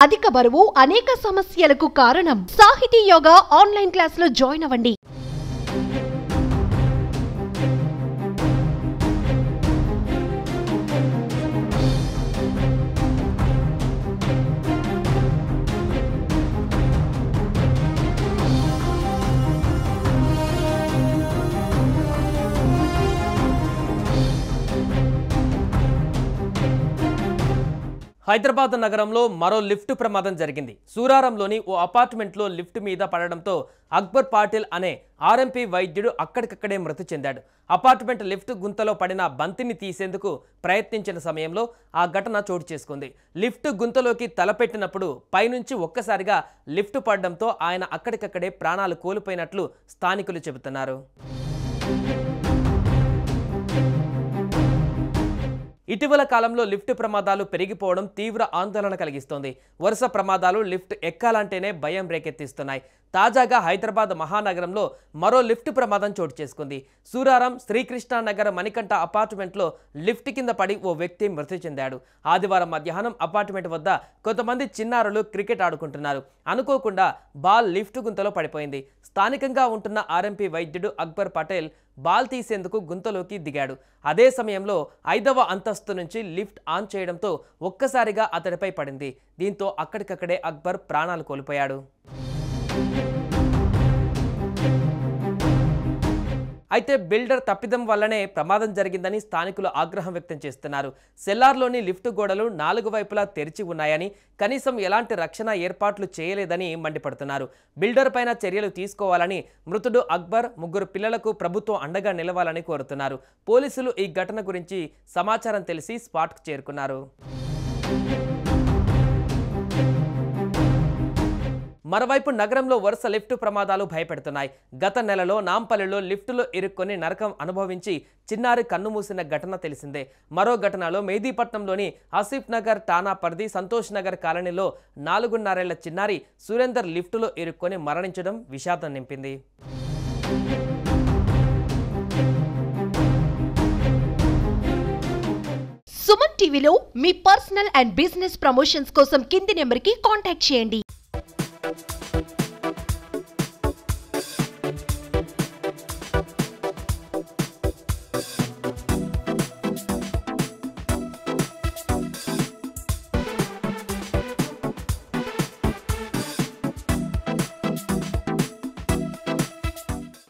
అధిక బరువు అనేక సమస్యలకు కారణం. సాహితీ యోగా ఆన్లైన్ క్లాసులో జాయిన్ అవ్వండి. హైదరాబాద్ నగరంలో మరో లిఫ్ట్ ప్రమాదం జరిగింది. సూరారంలోని ఓ అపార్ట్మెంట్లో లిఫ్ట్ మీద పడడంతో అక్బర్ పాటిల్ అనే ఆర్ఎంపీ వైద్యుడు అక్కడికక్కడే మృతి చెందాడు. అపార్ట్మెంట్ లిఫ్ట్ గుంతలో పడిన బంతిని తీసేందుకు ప్రయత్నించిన సమయంలో ఆ ఘటన చోటు చేసుకుంది. లిఫ్ట్ గుంతలోకి తలపెట్టినప్పుడు పైనుంచి ఒక్కసారిగా లిఫ్ట్ పడడంతో ఆయన అక్కడికక్కడే ప్రాణాలు కోల్పోయినట్లు స్థానికులు చెబుతున్నారు. ఇటీవల కాలంలో లిఫ్ట్ ప్రమాదాలు పెరిగిపోవడం తీవ్ర ఆందోళన కలిగిస్తోంది. వరుస ప్రమాదాలు లిఫ్ట్ ఎక్కాలంటేనే భయం రేకెత్తిస్తున్నాయి. తాజాగా హైదరాబాద్ మహానగరంలో మరో లిఫ్ట్ ప్రమాదం చోటు చేసుకుంది. సూరారం శ్రీకృష్ణానగర్ మణికంఠ అపార్ట్మెంట్లో లిఫ్ట్ కింద పడి ఓ వ్యక్తి మృతి చెందాడు. ఆదివారం మధ్యాహ్నం అపార్ట్మెంట్ వద్ద కొంతమంది చిన్నారులు క్రికెట్ ఆడుకుంటున్నారు. అనుకోకుండా బాల్ లిఫ్ట్ గుంతలో పడిపోయింది. స్థానికంగా ఉంటున్న ఆర్ఎంపీ వైద్యుడు అక్బర్ పటేల్ బాల్ తీసేందుకు గుంతలోకి దిగాడు. అదే సమయంలో 5వ అంతస్తు నుంచి లిఫ్ట్ ఆన్ చేయడంతో ఒక్కసారిగా అతడిపై పడింది. దీంతో అక్కడికక్కడే అక్బర్ ప్రాణాలు కోల్పోయాడు. అయితే బిల్డర్ తప్పిదం వల్లనే ప్రమాదం జరిగిందని స్థానికులు ఆగ్రహం వ్యక్తం చేస్తున్నారు. సెల్లార్లోని లిఫ్ట్ గోడలు 4 వైపులా తెరిచి ఉన్నాయని, కనీసం ఎలాంటి రక్షణ ఏర్పాట్లు చేయలేదని మండిపడుతున్నారు. బిల్డర్ పైన చర్యలు తీసుకోవాలని, మృతుడు అక్బర్ 3 పిల్లలకు ప్రభుత్వం అండగా నిలవాలని కోరుతున్నారు. పోలీసులు ఈ ఘటన గురించి సమాచారం తెలిసి స్పాట్కు చేరుకున్నారు. మరోవైపు నగరంలో వరుస లిఫ్ట్ ప్రమాదాలు భయపెడుతున్నాయి. గత నెలలో నాంపల్లిలో లిఫ్టులో ఇరుక్కొని నరకం అనుభవించి చిన్నారి కన్నుమూసిన ఘటన తెలిసిందే. మరో ఘటనలో మెహదీపట్నంలోని ఆసిఫ్ నగర్ ఠాణా పరిధి సంతోష్ నగర్ కాలనీలో 4.5 ఏళ్ల చిన్నారి సురేందర్ లిఫ్టులో ఇరుక్కొని మరణించడం విషాదం నింపింది. సుమన్ టీవీలో మీ పర్సనల్ అండ్ బిజినెస్ ప్రమోషన్స్ కోసం కింది నెంబర్కి కాంటాక్ట్ చేయండి.